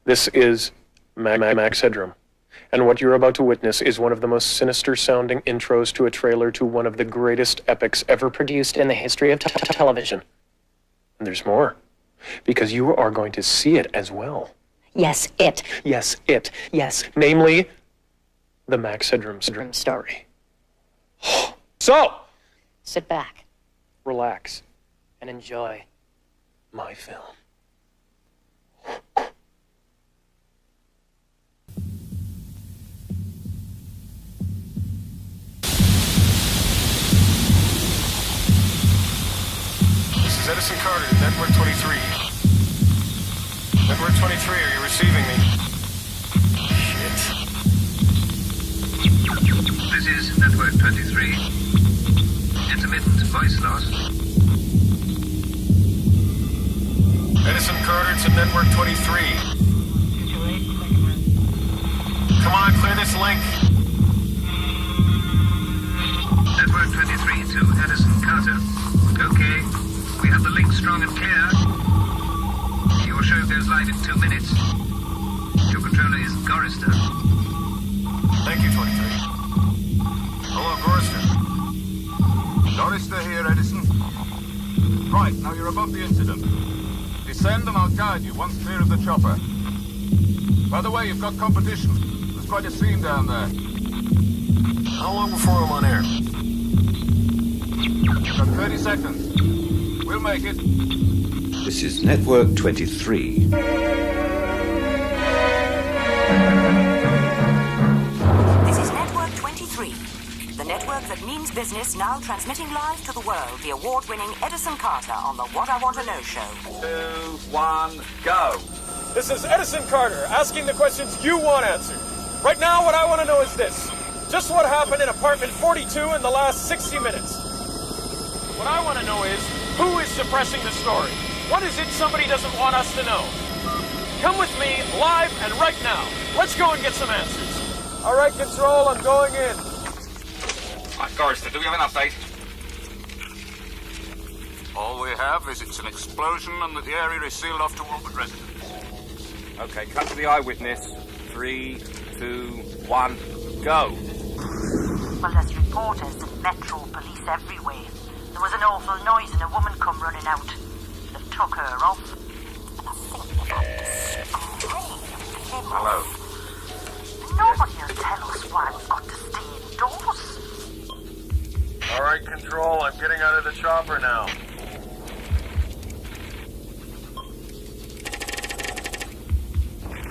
This is Max Headroom. And what you're about to witness is one of the most sinister-sounding intros to a trailer to one of the greatest epics ever produced in the history of television. And there's more, because you are going to see it as well. Yes, it. Yes, it. Yes, namely, the Max Headroom story. So, sit back, relax, and enjoy my film. This is Edison Carter, Network 23. Network 23, are you receiving me? Shit. This is Network 23. Intermittent voice loss. Edison Carter to Network 23. Come on, clear this link. Network 23 to Edison Carter. Okay, we have the link strong and clear. Your show goes live in 2 minutes. Your controller is Gorister. Thank you, 23. Hello, Gorister. Gorister here, Edison. Right, now you're above the incident. Descend and I'll guide you once clear of the chopper. By the way, you've got competition. There's quite a scene down there. How long before I'm on air? You've got 30 seconds. We'll make it. This is Network 23. This is Network 23, the network that means business, now transmitting live to the world the award-winning Edison Carter on the What I Want to Know show. 2, 1, go. This is Edison Carter, asking the questions you want answered. Right now, what I want to know is this. Just what happened in apartment 42 in the last 60 minutes? What I want to know is, who is suppressing the story? What is it somebody doesn't want us to know? Come with me, live and right now. Let's go and get some answers. All right, Control, I'm going in. Right, Gorister, do we have an update? All we have is it's an explosion and that the area is sealed off to all but residents. Okay, cut to the eyewitness. 3, 2, 1, go. Well, there's reporters and Metro police everywhere. There was an awful noise and a woman come running out. They took her off. And I think they've had this Hello. Nobody will tell us why we've got to stay indoors. All right, Control, I'm getting out of the chopper now.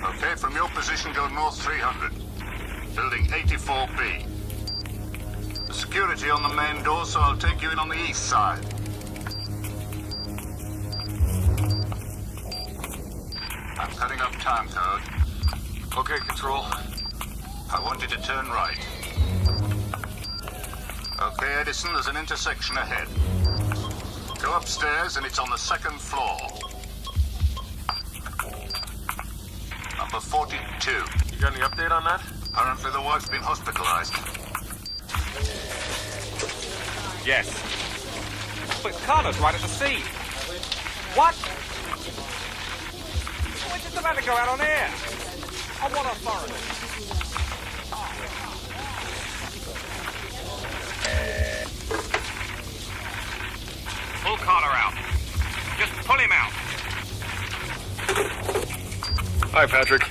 Okay, from your position, go north 300. Building 84B. The security on the main door, so I'll take you in on the east side. I'm cutting up time code. Okay, Control. I want you to turn right. Okay, Edison, there's an intersection ahead. Go upstairs and it's on the 2nd floor. Number 42. You got any update on that? Apparently the wife's been hospitalized. Yes. But Carter's right at the scene. What? We're just about to go out on air. On what authority? Pull Carter out. Just pull him out. Hi, Patrick.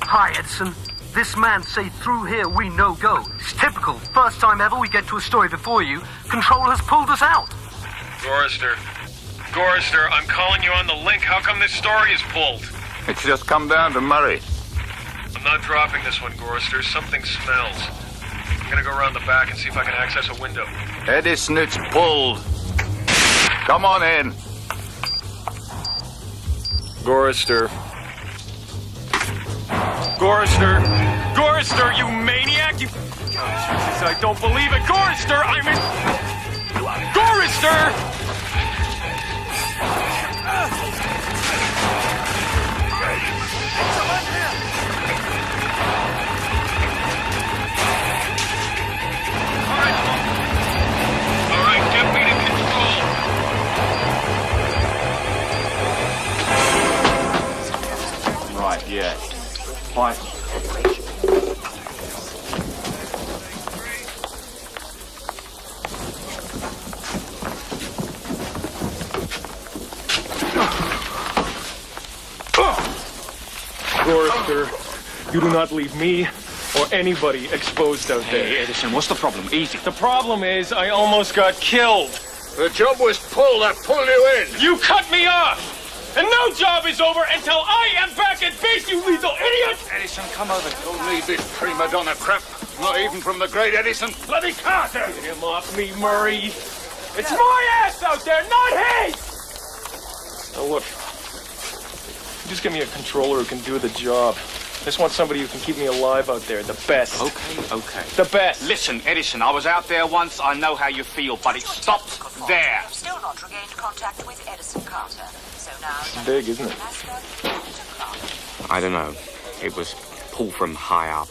Hi, Edison. This man say through here we no go. It's typical. First time ever we get to a story before you. Control has pulled us out. Gorister, I'm calling you on the link. How come this story is pulled? It's just come down to Murray. I'm not dropping this one, Gorister. Something smells. I'm gonna go around the back and see if I can access a window. Edison, it's pulled. Come on in. Gorister, you maniac! You... Jesus, I don't believe it! Gorister, I'm in... Gorister! All right, get me to control. Right, yeah. Right. Gorster, you do not leave me or anybody exposed out there. Hey, Edison, what's the problem? Easy. The problem is I almost got killed. The job was Paul that pulled you in. You cut me off! And no job is over until I am back at base, you lethal idiot! Edison, come over. Don't need this prima donna crap. Not even from the great Edison. Bloody Carter! Get him off me, Murray. It's my ass out there, not his! Now look, just give me a controller who can do the job. I just want somebody who can keep me alive out there, the best. Okay. The best. Listen, Edison, I was out there once. I know how you feel, but it stops there. Still not regained contact with Edison Carter. So now... It's big, isn't it? I don't know. It was pulled from high up.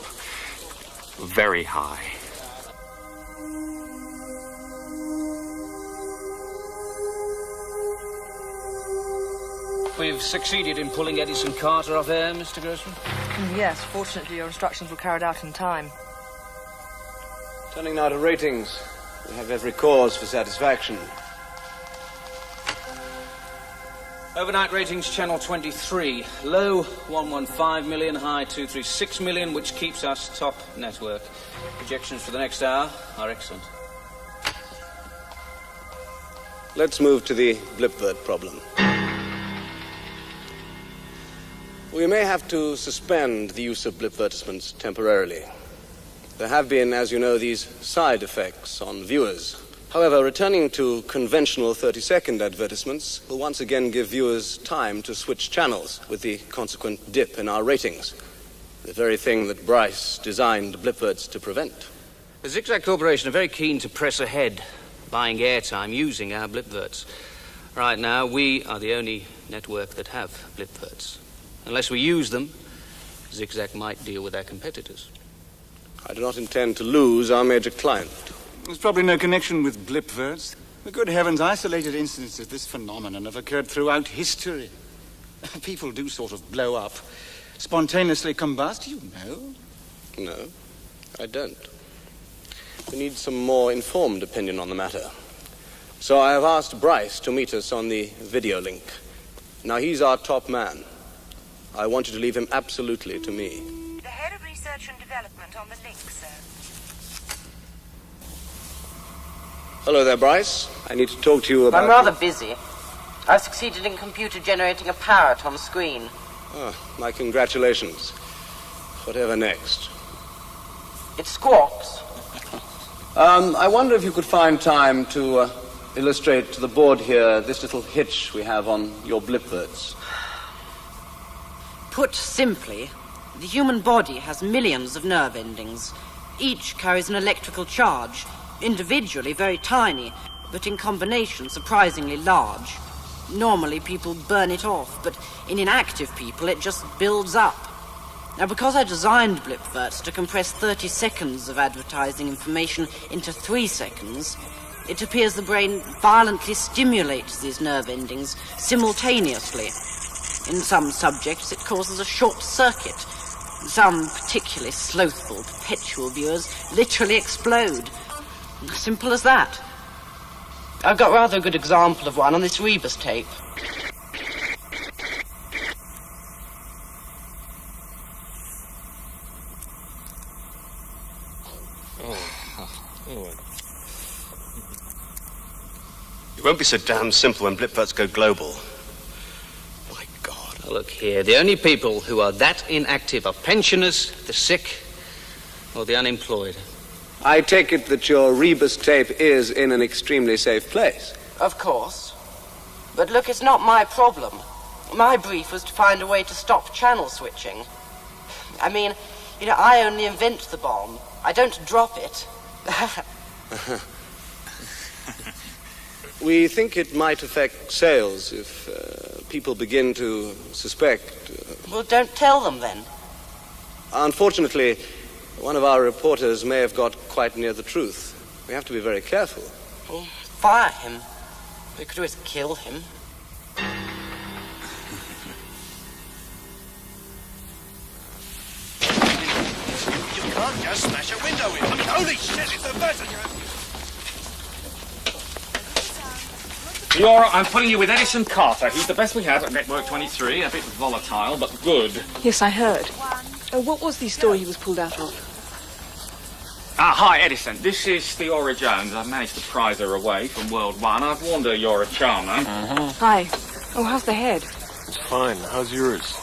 Very high. We've succeeded in pulling Edison Carter off air, Mr. Grossman. Yes, fortunately your instructions were carried out in time. Turning now to ratings. We have every cause for satisfaction. Overnight ratings, Channel 23. Low, 115 million. High, 236 million, which keeps us top network. Projections for the next hour are excellent. Let's move to the Blipvert problem. We may have to suspend the use of blipvertisements temporarily. There have been, as you know, these side effects on viewers. However, returning to conventional 30-second advertisements will once again give viewers time to switch channels, with the consequent dip in our ratings. The very thing that Bryce designed blipverts to prevent. The Zigzag Corporation are very keen to press ahead, buying airtime using our blipverts. Right now, we are the only network that have blipverts. Unless we use them, Zigzag might deal with our competitors. I do not intend to lose our major client. There's probably no connection with blipverts. For good heavens, isolated instances of this phenomenon have occurred throughout history. People do sort of blow up, spontaneously combust, you know. No, I don't. We need some more informed opinion on the matter. So I have asked Bryce to meet us on the video link. Now, he's our top man. I want you to leave him absolutely to me. The head of research and development on the link, sir. Hello there, Bryce. I need to talk to you about... I'm rather busy. I've succeeded in computer-generating a parrot on the screen. Oh, my congratulations. Whatever next? It squawks. I wonder if you could find time to illustrate to the board here this little hitch we have on your blipverts. Put simply, the human body has millions of nerve endings. Each carries an electrical charge, individually very tiny, but in combination surprisingly large. Normally people burn it off, but in inactive people it just builds up. Now, because I designed blipverts to compress 30 seconds of advertising information into 3 seconds, it appears the brain violently stimulates these nerve endings simultaneously. In some subjects, it causes a short circuit. Some particularly slothful, perpetual viewers literally explode. Simple as that. I've got rather a good example of one on this Rebus tape. It won't be so damn simple when blipverts go global. Look here, the only people who are that inactive are pensioners, the sick, or the unemployed. I take it that your Rebus tape is in an extremely safe place. Of course. But look, it's not my problem. My brief was to find a way to stop channel switching. I mean, you know, I only invent the bomb. I don't drop it. We think it might affect sales if people begin to suspect. Well, don't tell them then. Unfortunately, one of our reporters may have got quite near the truth. We have to be very careful. Well, fire him. We could always kill him. You can't just smash a window in. I mean, holy shit, it's the best. Laura, I'm putting you with Edison Carter. He's the best we have at Network 23. A bit volatile, but good. Yes, I heard. What was the story he was pulled out of? Hi, Edison. This is Theora Jones. I've managed to prize her away from World 1. I've warned her you're a charmer. Hi. Oh, how's the head? It's fine. How's yours?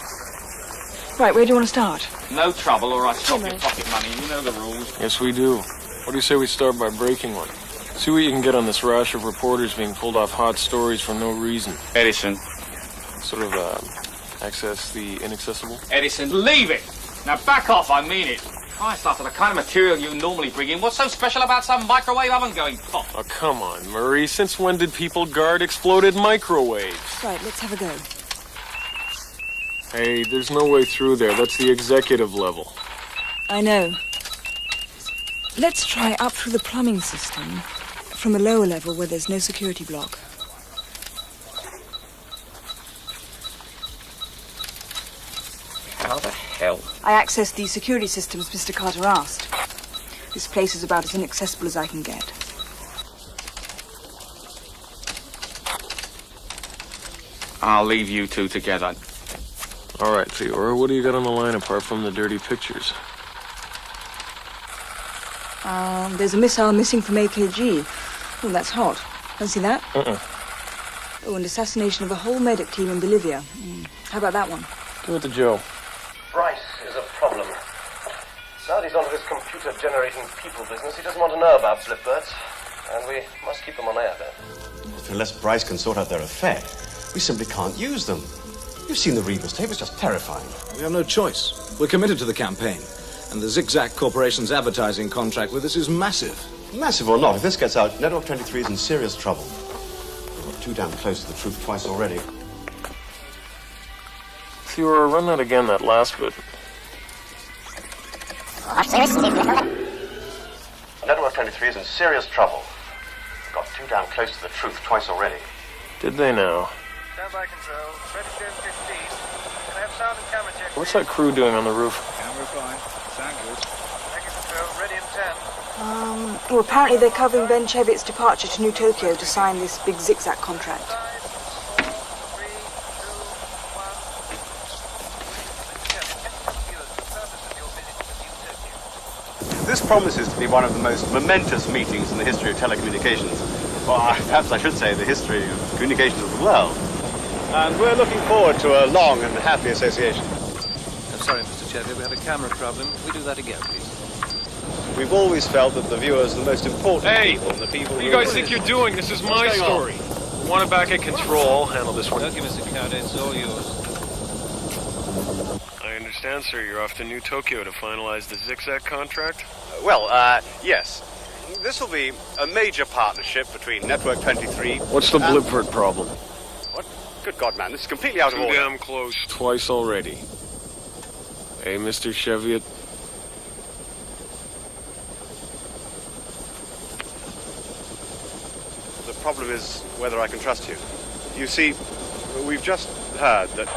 Right, where do you want to start? No trouble, or I stop your pocket money. You know the rules. Yes, we do. What do you say we start by breaking one? See what you can get on this rash of reporters being pulled off hot stories for no reason. Edison. Sort of, access the inaccessible? Edison, leave it! Now back off, I mean it. Christ, after the kind of material you normally bring in, what's so special about some microwave oven going pop? Oh, come on, Murray. Since when did people guard exploded microwaves? Right, let's have a go. Hey, there's no way through there. That's the executive level. I know. Let's try up through the plumbing system from the lower level where there's no security block. How the hell? I accessed the security systems Mr. Carter asked. This place is about as inaccessible as I can get. I'll leave you two together. All right, Theora, what do you got on the line apart from the dirty pictures? There's a missile missing from AKG. Oh, that's hot. Fancy that? Oh, and assassination of a whole medic team in Bolivia. How about that one? Give it to Joe. Bryce is a problem. Now that he's onto this computer-generating people business, he doesn't want to know about blipbirds. And we must keep them on air, then. Unless Bryce can sort out their effect, we simply can't use them. You've seen the Rebus tape, it's just terrifying. We have no choice. We're committed to the campaign. And the Zigzag Corporation's advertising contract with us is massive. Massive or not, if this gets out, Network 23 is in serious trouble. We're too damn close to the truth twice already. Theora, run that again, that last bit. Network 23 is in serious trouble. Got too damn close to the truth twice already. Did they now? Standby control. Ready to 15. Can I have sound and camera check? What's that crew doing on the roof? Camera fine. Sound good. Negative control. Ready in 10. Well, apparently they're covering Ben Chevitt's departure to New Tokyo to sign this big Zigzag contract. This promises to be one of the most momentous meetings in the history of telecommunications. Or perhaps I should say the history of communications of the world. And we're looking forward to a long and happy association. I'm sorry, Mr. Chevitt, we had a camera problem. Can we do that again, please? We've always felt that the viewers are the most important people. The people What do you guys think you're doing? This is my story. You want it back at control, I'll handle this one. Don't give us a count, it's all yours. I understand, sir. You're off to New Tokyo to finalize the Zigzag contract? Yes. This will be a major partnership between Network 23... What's the blipvert problem? What? Good God, man, this is completely out of order. Too damn close. Twice already. Hey, Mr. Cheviot. The problem is whether I can trust you. You see, we've just heard that...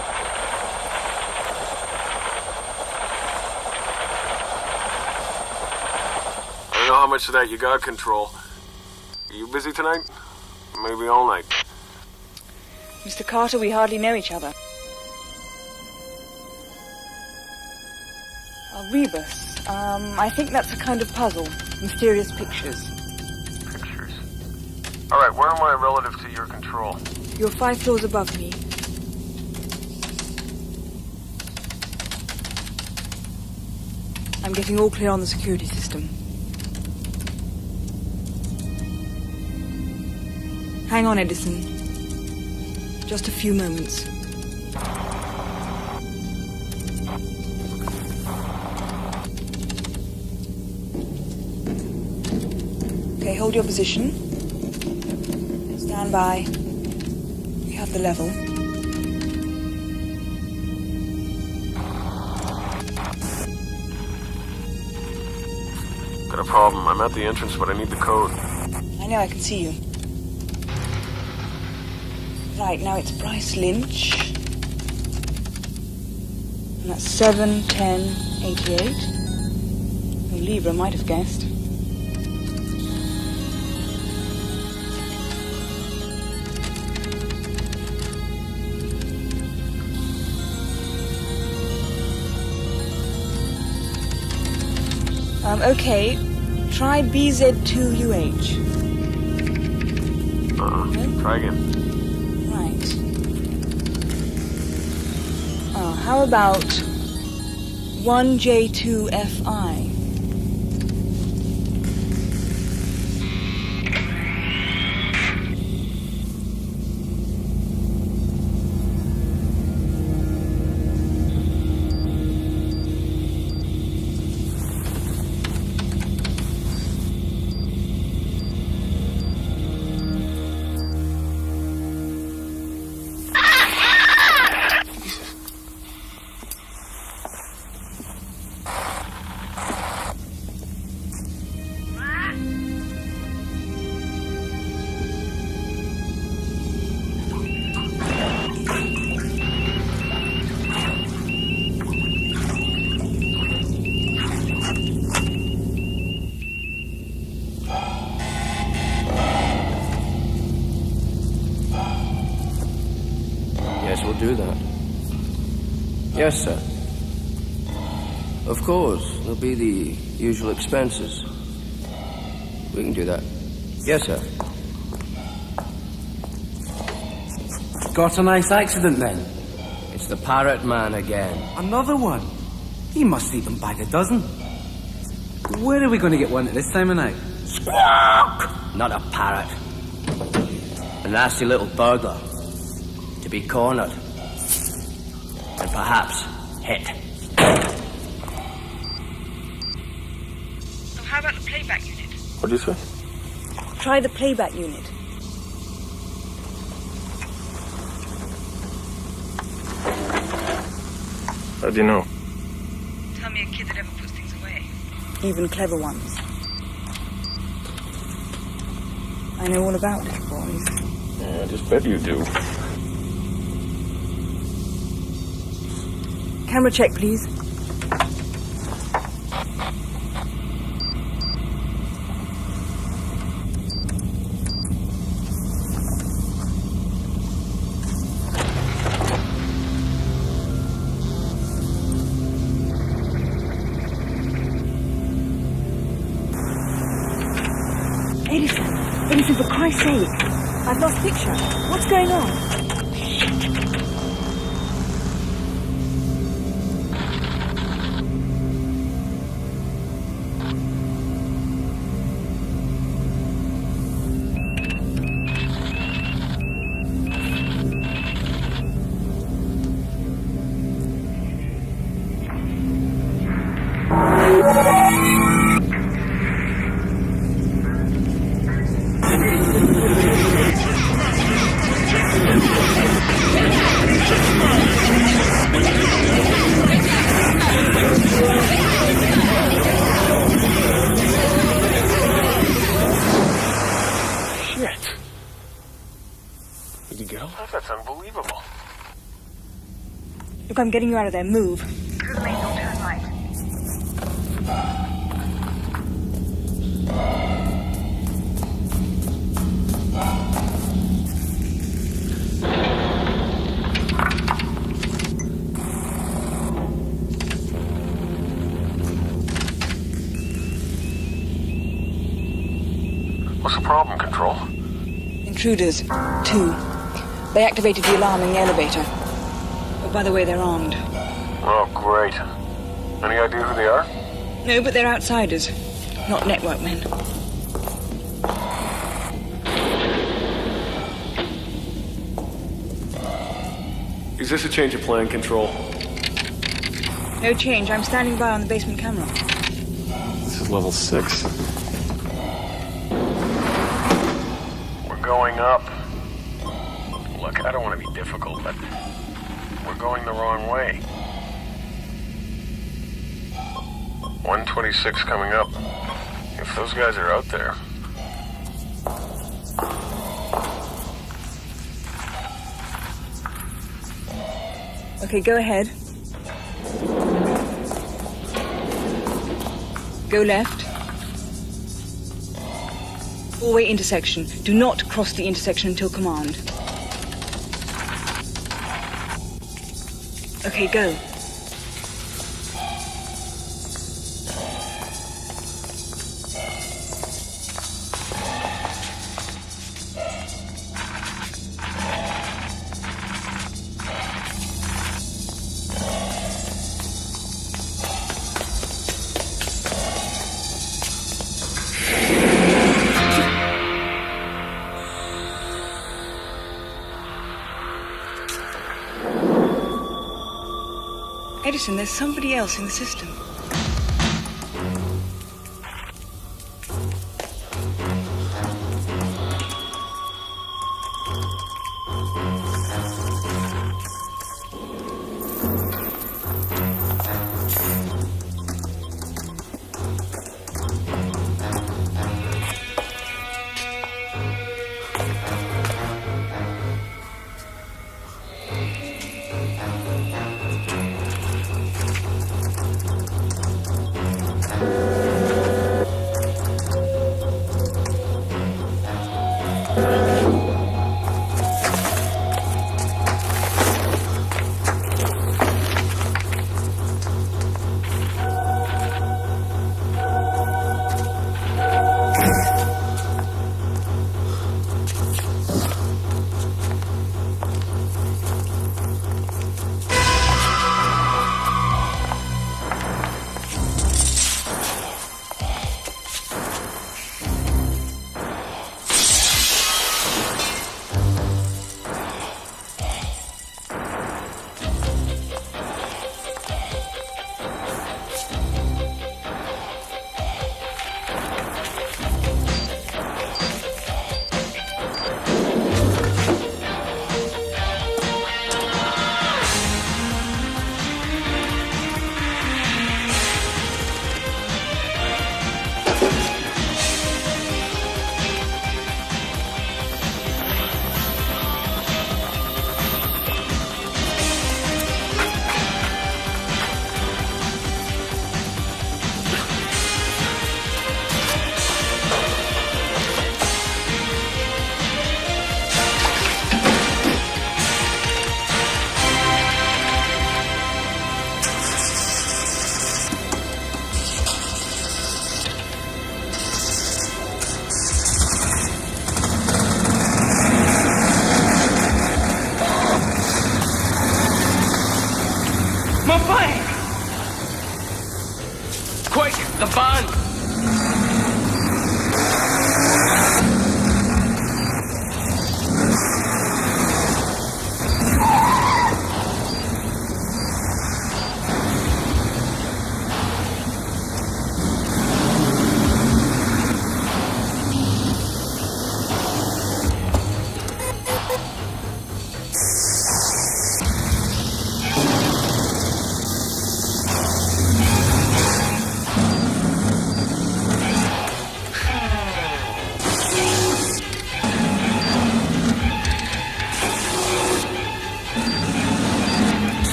I don't know how much of that you got control. Are you busy tonight? Maybe all night. Mr. Carter, we hardly know each other. Rebus. I think that's a kind of puzzle. Mysterious pictures. Pictures. All right, where am I relative to your control? You're 5 floors above me. I'm getting all clear on the security system. Hang on, Edison. Just a few moments. Okay, hold your position. Stand by. We have the level. Got a problem. I'm at the entrance, but I need the code. I know, I can see you. Right, now it's Bryce Lynch. And that's 7-10-88. Libra might have guessed. Okay. Try BZ2UH. No? Try again. Right. How about 1J2FI? Yes, we'll do that. Yes, sir. Of course, there'll be the usual expenses. We can do that. Yes, sir. Got a nice accident then? It's the parrot man again. Another one? He must eat them by the dozen. Where are we going to get one at this time of night? Squawk! Not a parrot. A nasty little burglar. To be cornered. And perhaps hit. So how about the playback unit? What did you say? Try the playback unit. How do you know? Tell me a kid that ever puts things away. Even clever ones. I know all about little boys. Yeah, I just bet you do. Camera check, please. Edison, for Christ's sake. I've lost picture. What's going on? That's unbelievable. Look, I'm getting you out of there. Move. Through the main door, turn right. What's the problem, Control? Intruders. 2. They activated the alarm in the elevator. Oh, by the way, they're armed. Oh, great. Any idea who they are? No, but they're outsiders. Not network men. Is this a change of plan, Control? No change. I'm standing by on the basement camera. This is level 6. We're going up. Look, I don't want to be difficult, but we're going the wrong way. 126 coming up. If those guys are out there... Okay, go ahead. Go left. Four-way intersection. Do not cross the intersection until command. Okay, go. Edison, there's somebody else in the system.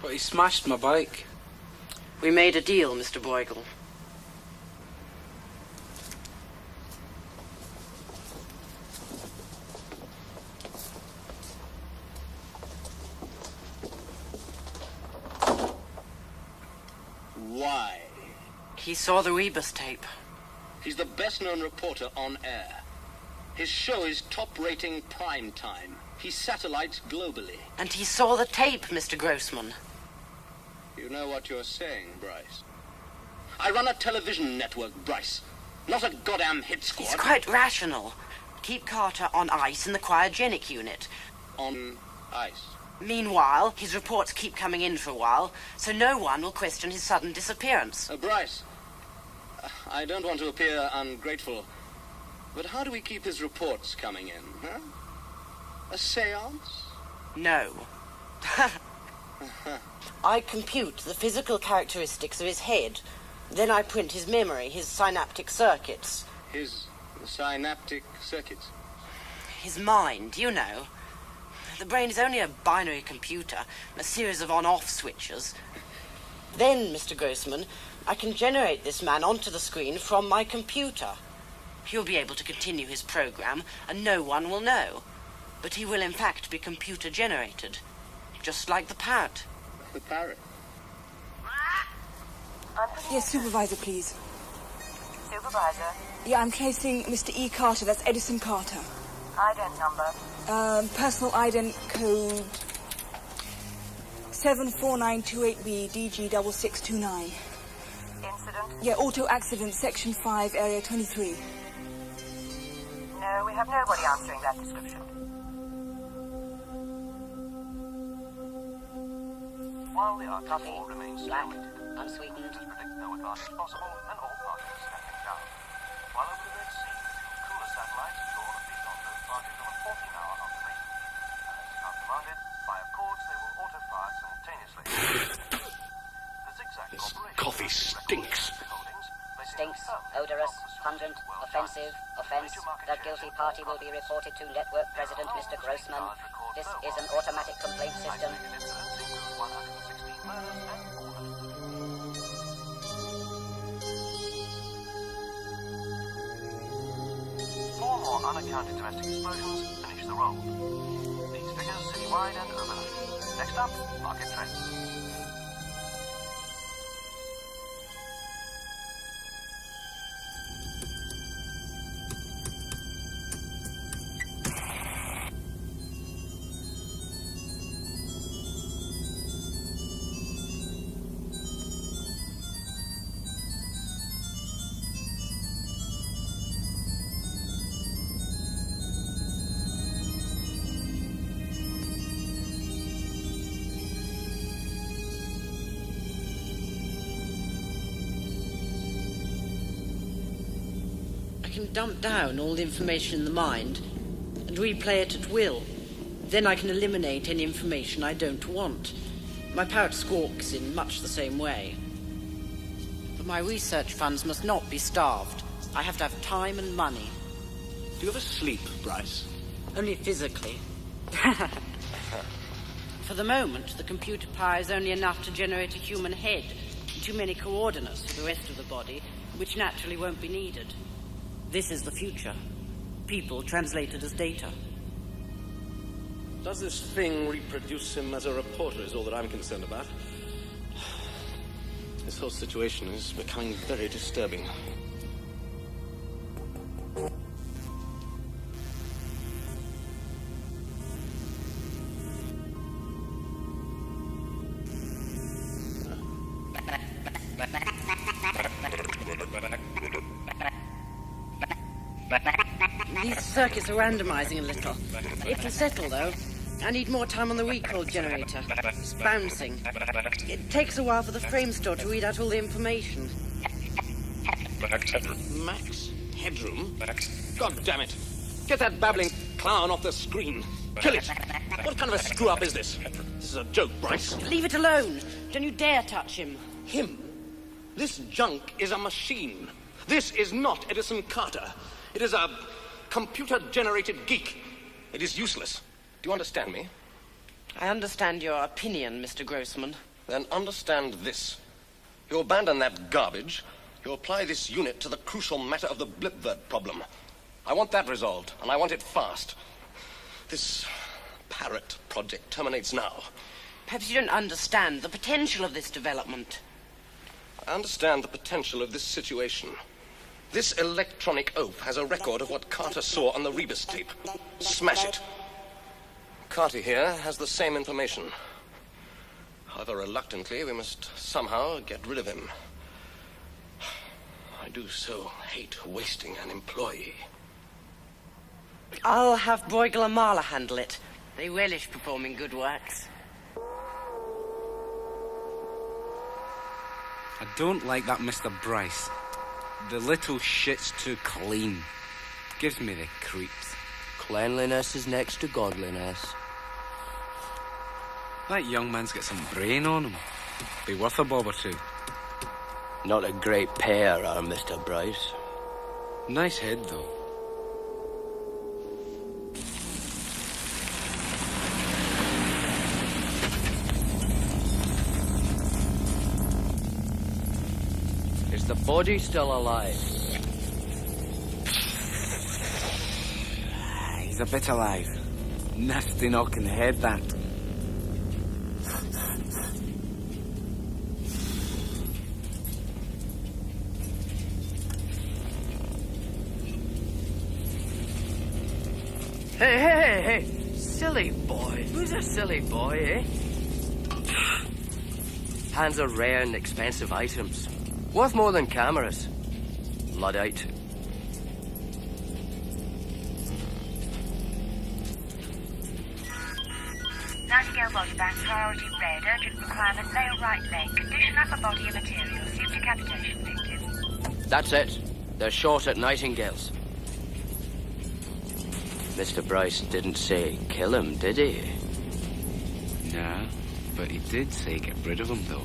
But he smashed my bike. We made a deal, Mr. Boyle. He saw the Rebus tape. He's the best-known reporter on air. His show is top-rating prime time. He satellites globally. And he saw the tape, Mr. Grossman. You know what you're saying, Bryce. I run a television network, Bryce. Not a goddamn hit squad. He's quite rational. Keep Carter on ice in the cryogenic unit. On ice? Meanwhile, his reports keep coming in for a while, so no one will question his sudden disappearance. Bryce, I don't want to appear ungrateful, but how do we keep his reports coming in, huh? A seance? No. I compute the physical characteristics of his head. Then I print his memory, his synaptic circuits. His synaptic circuits? His mind, you know. The brain is only a binary computer, a series of on-off switches. Then, Mr. Grossman, I can generate this man onto the screen from my computer. He'll be able to continue his program, and no one will know. But he will, in fact, be computer-generated. Just like the parrot. The parrot? Yes, Supervisor, please. Supervisor, Yeah, I'm tracing Mr. E. Carter. That's Edison Carter. ident number. Personal ident code 74928B DG6629. Incident? Yeah, auto accident, section 5, area 23. No, we have nobody answering that description. While the Arctic remains slanted, unsweetened, predict no advantage possible, and all parties stepping down. While over the Red Sea, two cooler satellites draw a beat on those parties of a 14-hour operation. As commanded, via cords they will auto-fire simultaneously. The Zigzag Corporation... Coffee stinks. Stinks, odorous, pungent, offensive, offense. The guilty party will be reported to Network President Mr. Grossman. This is an automatic complaint system. Four more unaccounted domestic explosions finish the roll. These figures citywide and overnight. Next up, market trends. I can dump down all the information in the mind and replay it at will. Then I can eliminate any information I don't want. My parrot squawks in much the same way. But my research funds must not be starved. I have to have time and money. Do you ever sleep, Bryce? Only physically. For the moment, the computer power is only enough to generate a human head and too many coordinates for the rest of the body, which naturally won't be needed. This is the future. People translated as data. Does this thing reproduce him as a reporter is all that I'm concerned about. This whole situation is becoming very disturbing. These circuits are randomizing a little. It'll settle, though. I need more time on the recall generator. It's bouncing. It takes a while for the frame store to read out all the information. Max Headroom? God damn it. Get that babbling clown off the screen. Kill it. What kind of a screw-up is this? This is a joke, Bryce. Leave it alone. Don't you dare touch him. Him? This junk is a machine. This is not Edison Carter. It is a computer-generated geek. It is useless. Do you understand me? I understand your opinion, Mr. Grossman. Then understand this. You abandon that garbage. You apply this unit to the crucial matter of the Blipvert problem. I want that resolved, and I want it fast. This parrot project terminates now. Perhaps you don't understand the potential of this development. I understand the potential of this situation. This electronic ope has a record of what Carter saw on the Rebus tape. Smash it. Carter here has the same information. However reluctantly, we must somehow get rid of him. I do so hate wasting an employee. I'll have Bruegel and Marla handle it. They relish performing good works. I don't like that Mr. Bryce. The little shit's too clean. Gives me the creeps. Cleanliness is next to godliness. That young man's got some brain on him. Be worth a bob or two. Not a great pair, our Mr. Bryce. Nice head, though. Is the body still alive? He's a bit alive. Nasty knocking head, that. Hey! Silly boy. Who's a silly boy, eh? Hands are rare and expensive items. Worth more than cameras. Luddite. Nightingale body bank, priority red, urgent requirement, male right leg, condition upper body and material, assumed decapitation victim. That's it. They're short at Nightingale's. Mr. Bryce didn't say kill him, did he? Nah, but he did say get rid of him, though.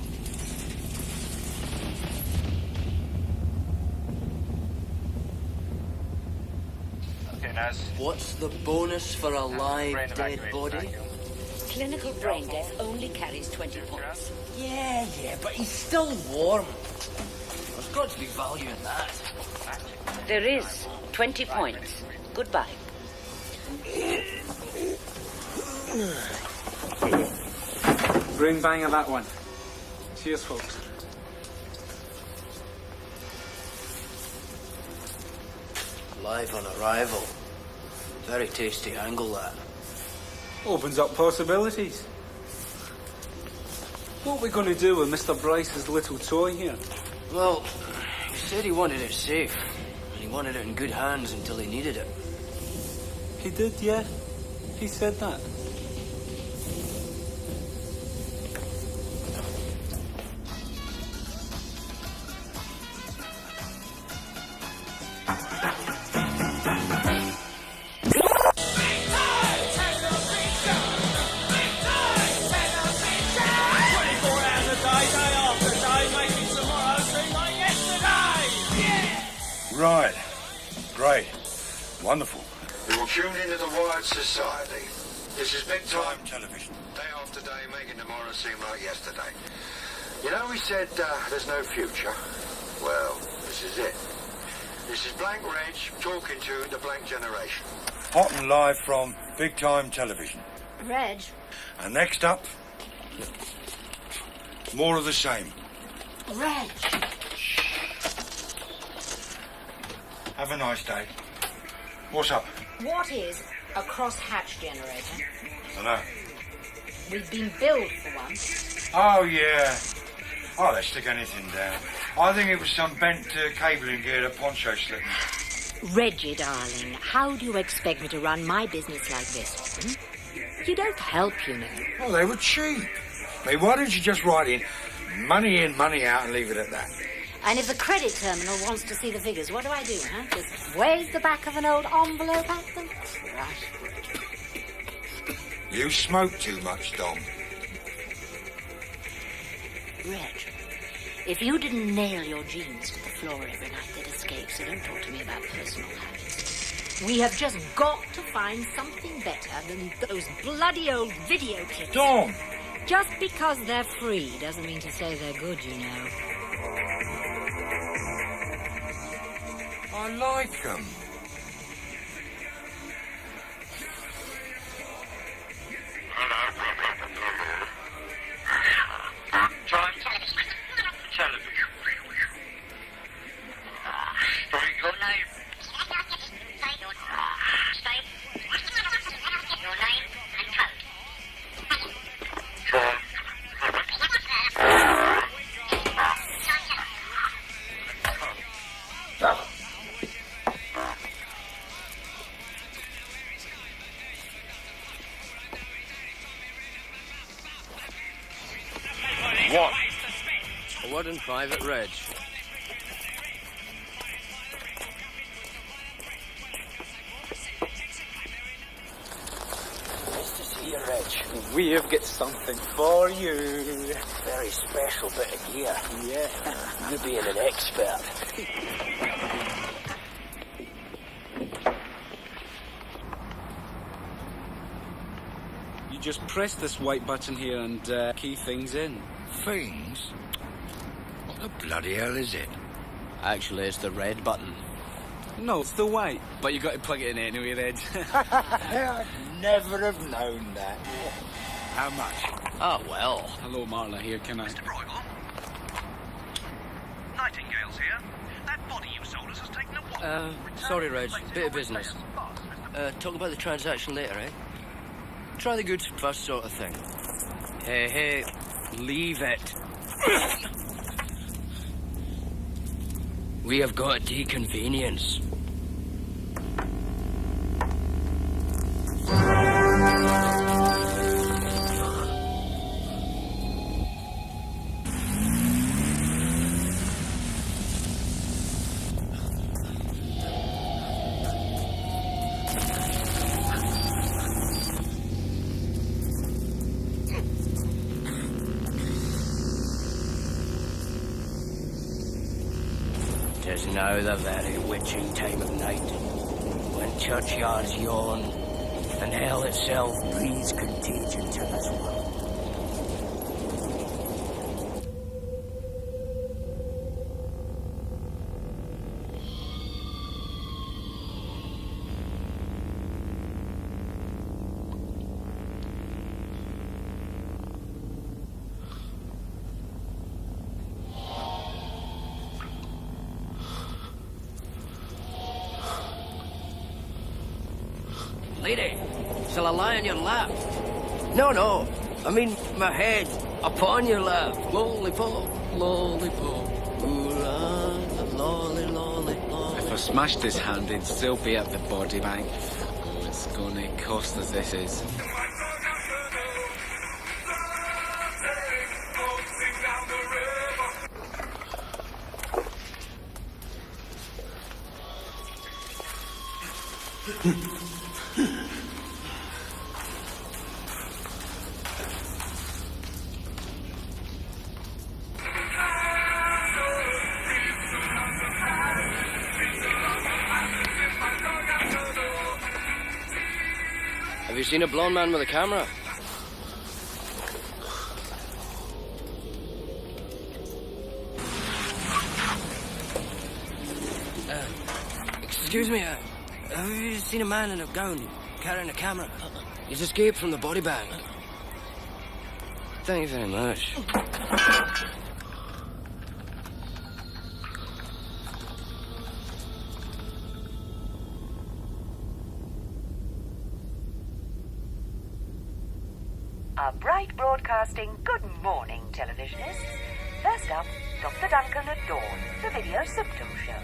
Okay, Naz. What's the bonus for a live dead body? Clinical brain death only carries 20 points. Yeah, but he's still warm. There's got to be value in that. There is 20 points. Goodbye. Bring banger that one. Cheers, folks. Live on arrival. Very tasty angle, that. Opens up possibilities. What are we going to do with Mr. Bryce's little toy here? Well, he said he wanted it safe. And he wanted it in good hands until he needed it. He did, yeah. He said that. Right. Great. Wonderful. You're tuned into the Wired Society. This is big time television. Day after day, making tomorrow seem like yesterday. You know, we said there's no future. Well, this is it. This is Blank Reg talking to the blank generation. Hot and live from big time television. Reg. And next up, more of the same. Reg. Have a nice day. What's up? What is a cross-hatch generator? Dunno. We've been billed for one. Oh, yeah. Oh, they stick anything down. I think it was some bent cabling gear that Poncho slipped me. Reggie, darling, how do you expect me to run my business like this? You don't help, you know. Oh, they were cheap. Hey, why didn't you just write in, money out, and leave it at that? And if the credit terminal wants to see the figures, what do I do, huh? Just wave the back of an old envelope at them? Right. You smoke too much, Dom. Reg, if you didn't nail your jeans to the floor every night they'd escape, so don't talk to me about personal habits. We have just got to find something better than those bloody old video clips. Dom! Just because they're free doesn't mean to say they're good, you know. I like them. Television. want? A word in private, Reg. Nice to see you, Reg. We have got something for you. Very special bit of gear. Yeah. You being an expert. You just press this white button here and key things in. Things? What the bloody hell is it? Actually, it's the red button. No, it's the white. But you got to plug it in anyway, Reg. I'd never have known that. How much? Ah, well. Hello, Marla here, can I... Mr. Broigel? Nightingale's here. That body you sold us has taken a walk. Sorry, Reg. Bit of business. Talk about the transaction later, eh? Try the goods first sort of thing. Hey, leave it. We have got a deconvenience. Tis now the very witching time of night, when churchyards yawn, and hell itself breathes contagion to this world. Lady, shall I lie on your lap? No, I mean my head upon your lap. Lollipop, lollipop, ooh la, lolly, lolly, lolly. If I smashed his hand, he'd still be at the body bank. Oh, it's gonna cost us, this is. Have you seen a blonde man with a camera? Excuse me, have you seen a man in a gown carrying a camera? He's escaped from the body bag. Thank you very much. A bright broadcasting good morning, televisionists. First up, Dr. Duncan at dawn, the video symptom show.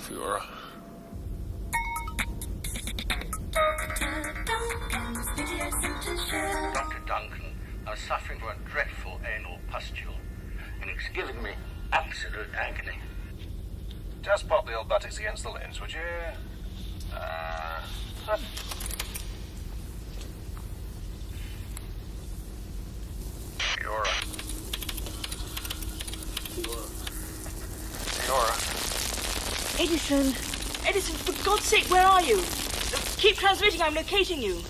Fiora. Dr. Duncan, I'm suffering from a dreadful anal pustule, and it's giving me absolute agony. Just pop the old buttocks against the lens, would you? Fiora. Edison! Edison, for God's sake, where are you? Keep transmitting, I'm locating you.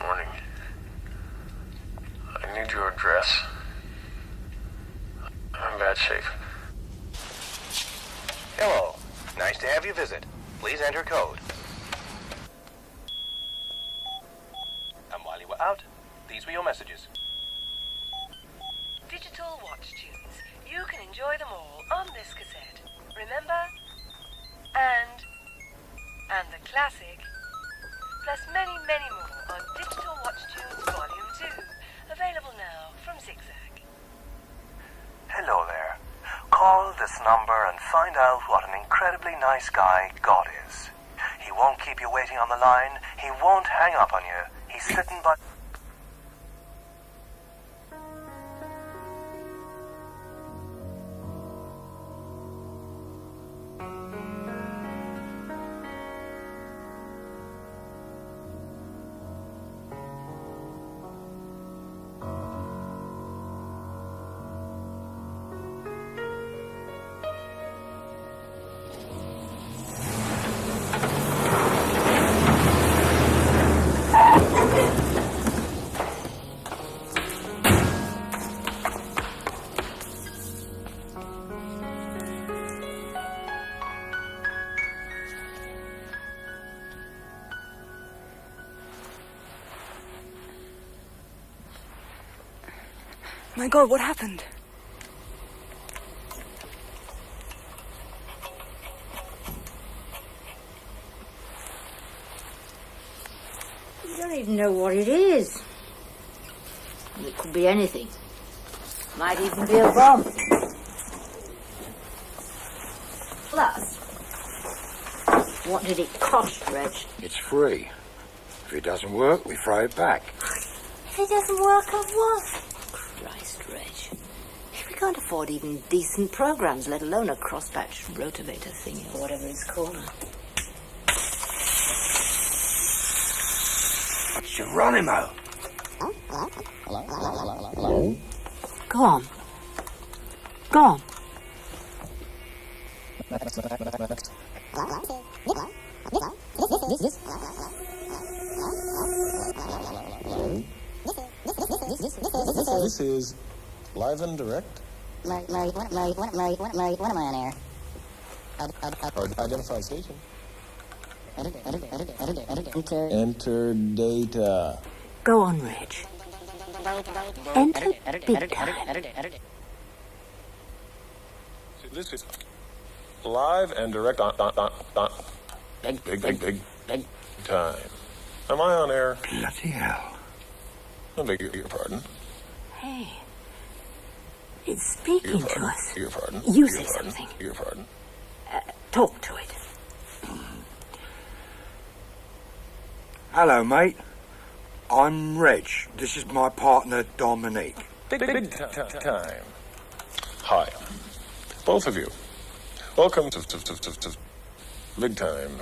Morning. I need your address. I'm in bad shape. Hello. Nice to have you visit. Please enter code. And while you were out, these were your messages. Digital watch tunes. You can enjoy them all on this cassette. Remember? And the classic. Plus many, many more on Digital Watch Tunes Volume 2. Available now from Zigzag. Hello there. Call the this number and find out what an incredibly nice guy God is. He won't keep you waiting on the line. He won't hang up on you. He's sitting by... My God, what happened? You don't even know what it is. It could be anything. Might even be a bomb. Plus, what did it cost, Reg? It's free. If it doesn't work, we throw it back. If it doesn't work, of what? Christ, Reg. We can't afford even decent programs, let alone a cross-patch rotivator thing or whatever it's called. Geronimo! Hello? Go on. Go on. This is live and direct. When am I on air? Identify station. Enter. Enter data. Go on, Reg. Enter big time. This is live and direct on big time. Am I on air? Bloody hell. I beg your pardon. Hey. It's speaking to us. Your pardon. You say something. Your pardon. Talk to it. Hello, mate. I'm Reg. This is my partner, Dominique. Big time. Hi. Both of you. Welcome to Big Time.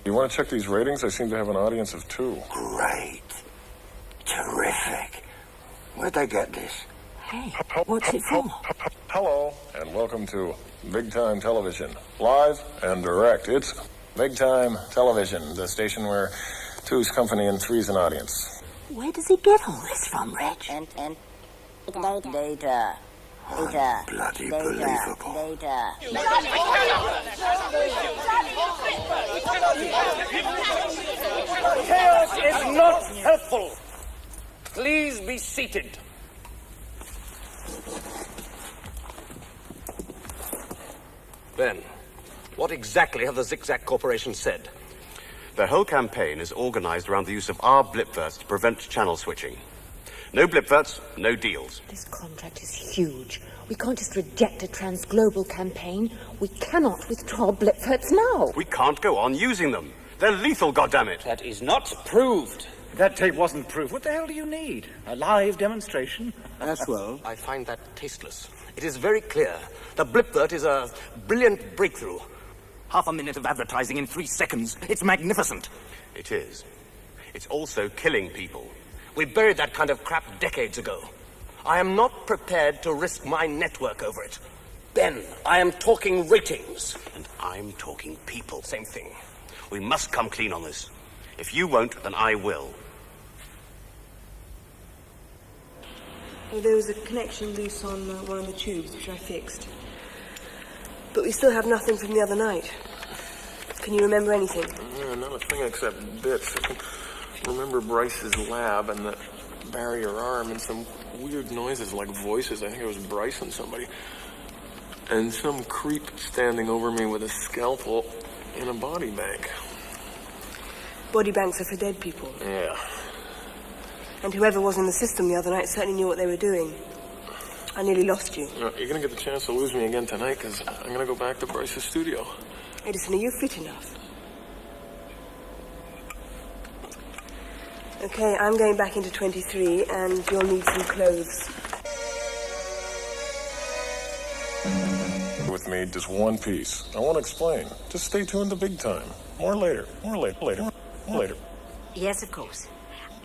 You want to check these ratings? I seem to have an audience of 2. Great. Terrific. Where'd they get this? Hey, what's it for? Hello, and welcome to Big Time Television. Live and direct. It's Big Time Television, the station where 2's company and 3's an audience. Where does he get all this from, Reg? Data. Bloody believable. Chaos is not helpful. Please be seated. Ben, what exactly have the Zigzag Corporation said? Their whole campaign is organized around the use of our blipverts to prevent channel switching. No blipverts, no deals. This contract is huge. We can't just reject a transglobal campaign. We cannot withdraw blipverts now. We can't go on using them. They're lethal, goddammit. That is not proved. That tape wasn't proved. What the hell do you need? A live demonstration? As well. I find that tasteless. It is very clear. The blipvert is a brilliant breakthrough. Half a minute of advertising in 3 seconds. It's magnificent. It is. It's also killing people. We buried that kind of crap decades ago. I am not prepared to risk my network over it. Ben, I am talking ratings. And I'm talking people. Same thing. We must come clean on this. If you won't, then I will. Well, there was a connection loose on one of the tubes, which I fixed. But we still have nothing from the other night. Can you remember anything? Yeah, not a thing except bits. I can remember Bryce's lab and that barrier arm and some weird noises like voices. I think it was Bryce and somebody. And some creep standing over me with a scalpel in a body bank. Body banks are for dead people. Yeah. And whoever was in the system the other night certainly knew what they were doing. I nearly lost you. You're going to get the chance to lose me again tonight because I'm going to go back to Bryce's studio. Edison, are you fit enough? Okay, I'm going back into 23, and you'll need some clothes. With me, just one piece. I won't explain. Just stay tuned to Big Time. More later. Later. Yes, of course.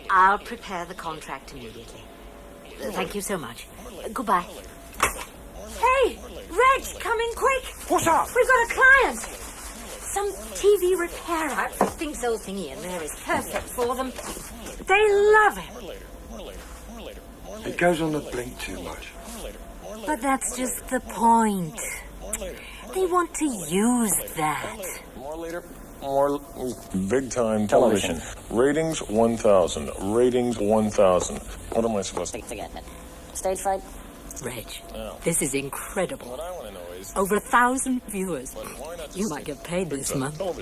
I'll prepare the contract immediately. Thank you so much. Goodbye. Hey, Reg, come in quick. What's up? We've got a client. Some TV repair outfit thinks old thingy in there is perfect for them. They love it. It goes on the blink too much. But that's just the point. They want to use that. More Big Time television. Ratings 1,000. Ratings 1,000. What am I supposed to... Forget it. Stage fright? Reg, this is incredible. Over 1,000 viewers. You might get paid this month. What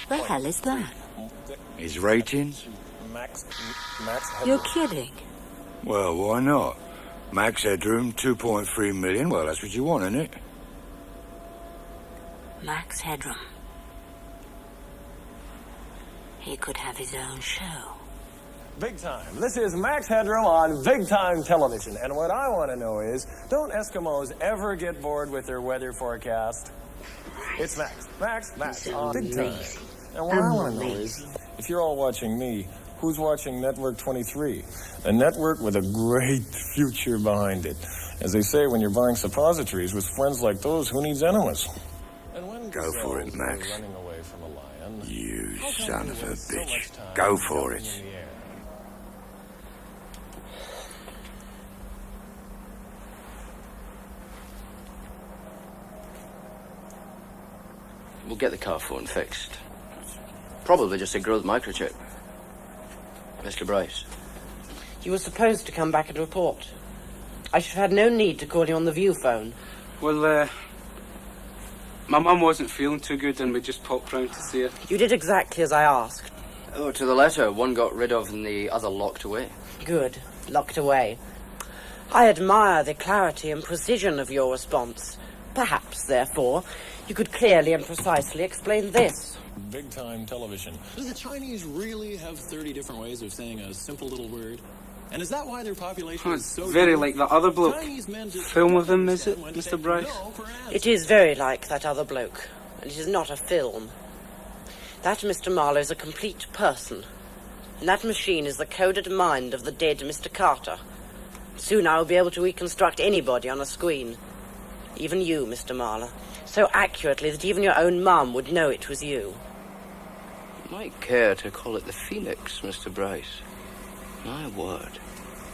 the hell is that? His ratings? You're kidding. Well, why not? Max Headroom, 2.3 million. Well, that's what you want, isn't it? Max Headroom. He could have his own show. Big Time. This is Max Headroom on Big Time Television. And what I want to know is, don't Eskimos ever get bored with their weather forecast? It's Max on Big Time. And what I want to know is, if you're all watching me, who's watching Network 23? A network with a great future behind it. As they say, when you're buying suppositories with friends like those, who needs enemas? Go for it, Max. You son of a bitch. Go for it. We'll get the car phone fixed. Probably just a growth microchip. Mr. Bryce. You were supposed to come back and report. I should have had no need to call you on the view phone. Well, my mum wasn't feeling too good and we just popped round to see her. You did exactly as I asked. Oh, to the letter. One got rid of and the other locked away. Good. Locked away. I admire the clarity and precision of your response. Perhaps, therefore, you could clearly and precisely explain this. Big Time Television. Do the Chinese really have 30 different ways of saying a simple little word? And is that why their population is so very huge? like that other bloke. Film of him, is it, Mr. Bryce? It is very like that other bloke, and it is not a film. That Mr. Marlowe is a complete person, and that machine is the coded mind of the dead Mr. Carter. Soon I will be able to reconstruct anybody on a screen. Even you, Mr. Marlowe. So accurately that even your own mum would know it was you. You might care to call it the Phoenix, Mr. Bryce. My word.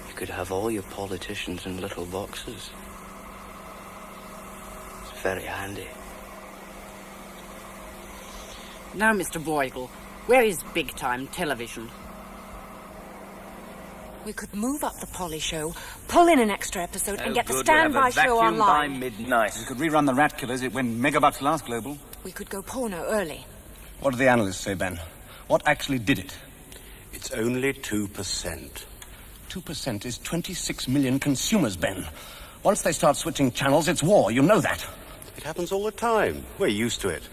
You could have all your politicians in little boxes. It's very handy. Now, Mr. Boyle, where is Big Time Television? We could move up the Polly show, pull in an extra episode, and get the standby show online. By midnight. We could rerun the Rat Killers. It went megabucks last global. We could go porno early. What do the analysts say, Ben? What actually did it? It's only 2%. 2% is 26 million consumers, Ben. Once they start switching channels, it's war. You know that. It happens all the time. We're used to it.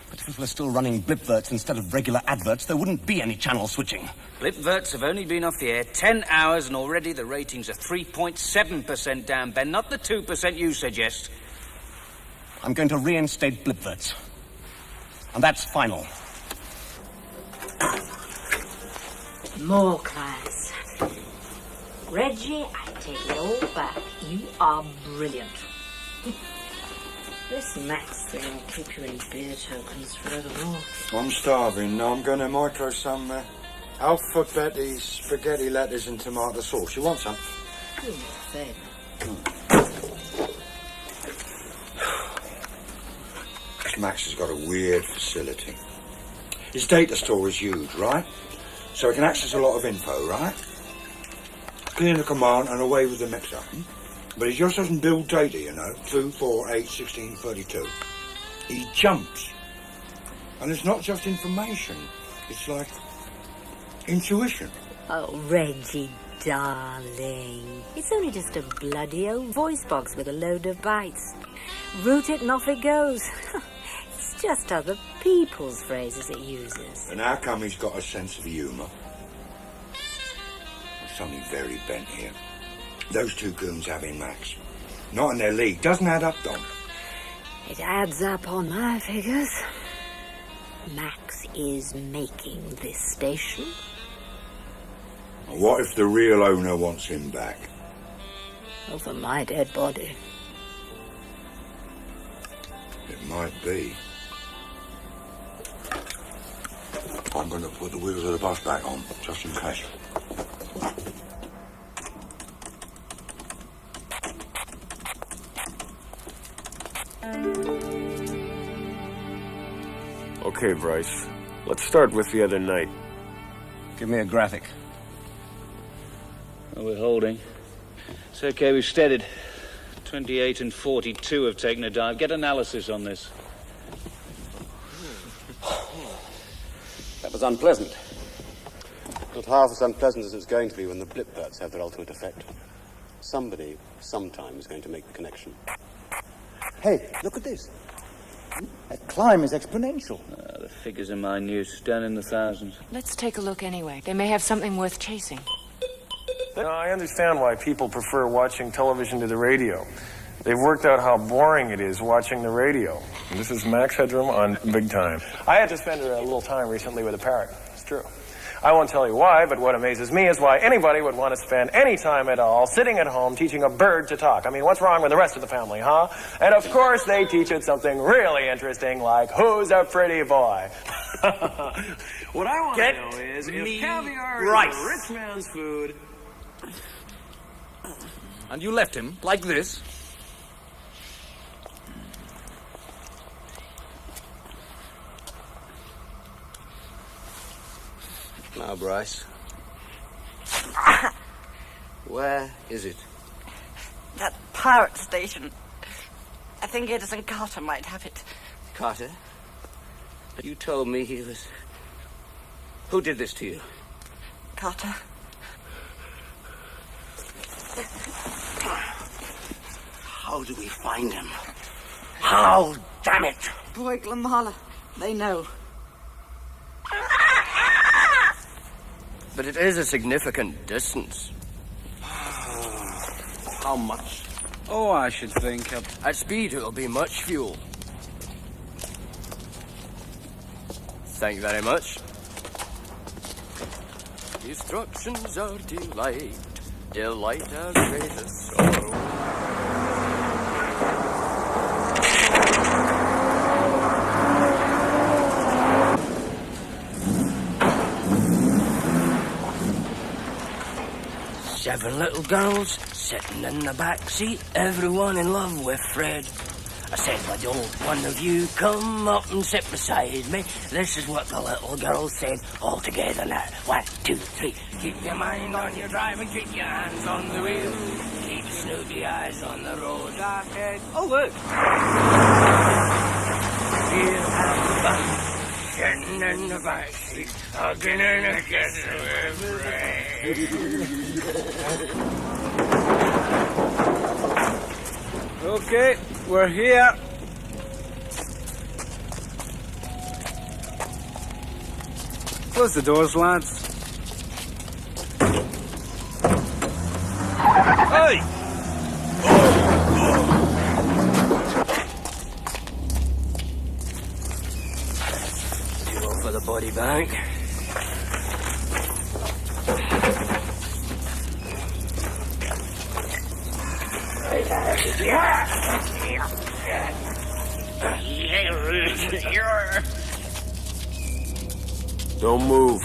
But if people are still running blipverts instead of regular adverts, there wouldn't be any channel switching. Blipverts have only been off the air 10 hours and already the ratings are 3.7% down, Ben, not the 2% you suggest. I'm going to reinstate blipverts. And that's final. More clients. Reggie, I take it all back. You are brilliant. This Max thing will keep you in beer tokens forevermore. I'm starving. Now I'm going to micro some alphabet spaghetti letters and tomato sauce. You want some? Good thing. Max has got a weird facility. His data store is huge, right? So he can access a lot of info, right? Clear the command and away with the mixer. But he just doesn't build data, you know. 2, 4, 8, 16, 32. He jumps. And it's not just information. It's like intuition. Oh, Reggie, darling. It's only just a bloody old voice box with a load of bytes. Root it and off it goes. It's just other people's phrases it uses. And how come he's got a sense of humour? There's something very bent here. Those two goons having Max. Not in their league. Doesn't add up, Dom. It adds up on my figures. Max is making this station. What if the real owner wants him back? Over my dead body. It might be. I'm going to put the wheels of the bus back on, just in case. Okay, Bryce. Let's start with the other night. Give me a graphic. Well, we're holding. It's okay, we've steadied. 28 and 42 have taken a dive. Get analysis on this. That was unpleasant. Not half as unpleasant as it's going to be when the blip bursts have their ultimate effect. Somebody, sometime, is going to make the connection. Hey, look at this. That climb is exponential. The figures are minute, down in the thousands. Let's take a look anyway. They may have something worth chasing. I understand why people prefer watching television to the radio. They've worked out how boring it is watching the radio. And this is Max Headroom on Big Time. I had to spend a little time recently with a parrot. It's true. I won't tell you why, but what amazes me is why anybody would want to spend any time at all sitting at home teaching a bird to talk. I mean, what's wrong with the rest of the family, huh? And of course they teach it something really interesting like, who's a pretty boy? What I want to know is if caviar is a rich man's food... And you left him like this? Now, Bryce. Where is it? That pirate station. I think Edison Carter might have it. Carter? You told me he was... Who did this to you? Carter. How do we find him? How, damn it! Boy, Glamala. They know. But it is a significant distance. How much? Oh, I should think. At speed, it'll be much fuel. Thank you very much. Destructions are delight. Delight as great as sorrow. Seven little girls sitting in the back seat, everyone in love with Fred. I said, "Why don't one of you come up and sit beside me?" This is what the little girl said, all together now. 1, 2, 3. Keep your mind on your drive and keep your hands on the wheel. Keep snooty eyes on the road ahead. Oh, look! We'll have fun. Sitting in the back seat, hugging and a kissing with Fred. Okay, we're here. Close the doors, lads. Hey! You go for the body bag. Don't move.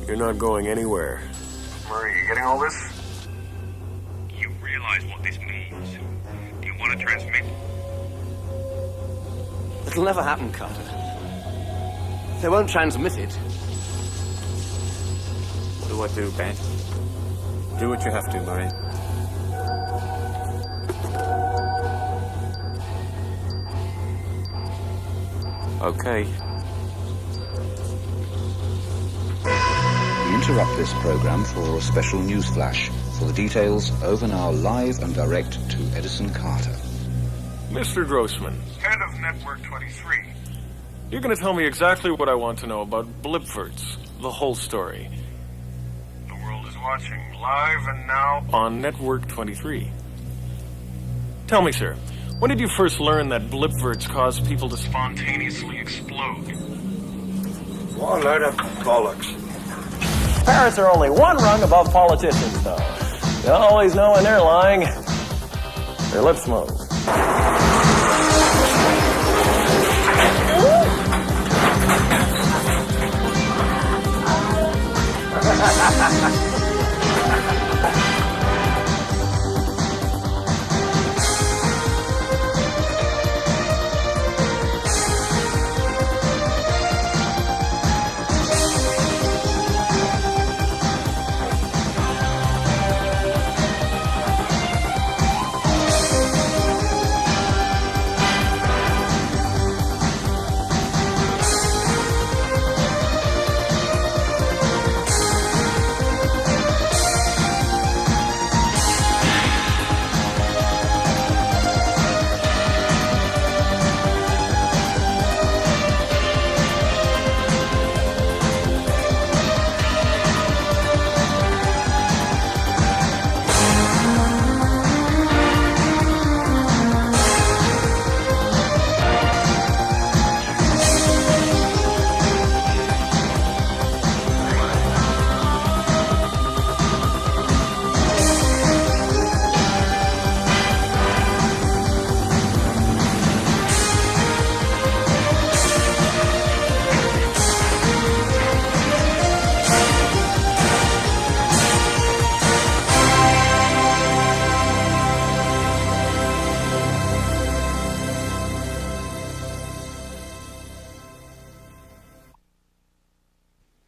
You're not going anywhere. Murray, you getting all this? You realize what this means? Do you want to transmit? It'll never happen, Carter. They won't transmit it. What do I do, Ben? Do what you have to, Murray. Okay. We interrupt this program for a special news flash. For the details, over now live and direct to Edison Carter. Mr. Grossman. Head of Network 23. You're going to tell me exactly what I want to know about Blipferts, the whole story. The world is watching live and now On Network 23. Tell me, sir, when did you first learn that Blipferts cause people to spontaneously explode? What a load of bollocks. Parrots are only one rung above politicians, though. You always know when they're lying. Their lips move.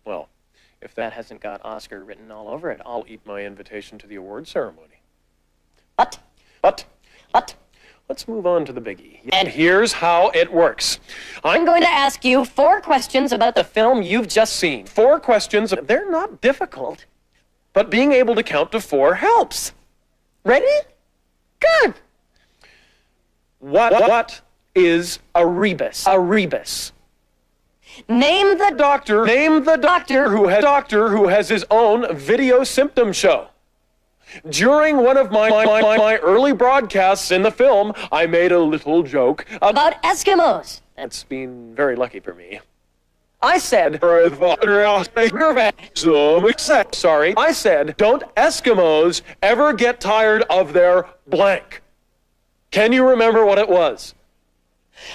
Well, if that hasn't got Oscar written all over it, I'll eat my invitation to the award ceremony. But, let's move on to the biggie. And here's how it works. I'm going to ask you 4 questions about the film you've just seen. 4 questions. They're not difficult, but being able to count to 4 helps. Ready? Good. What is a rebus? A rebus. Name the doctor who has his own video symptom show. During one of my early broadcasts in the film, I made a little joke about Eskimos. That's been very lucky for me. I said, don't Eskimos ever get tired of their blank? Can you remember what it was?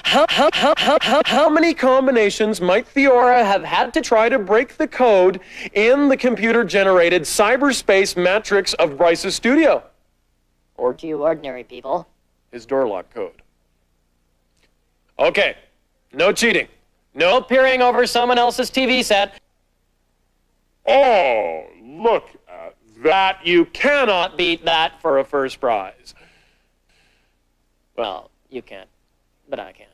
How many combinations might Theora have had to try to break the code in the computer-generated cyberspace matrix of Bryce's studio? Or to you ordinary people. His door lock code. Okay, no cheating. No peering over someone else's TV set. Oh, look at that. You cannot beat that for a first prize. Well, you can't. But I can.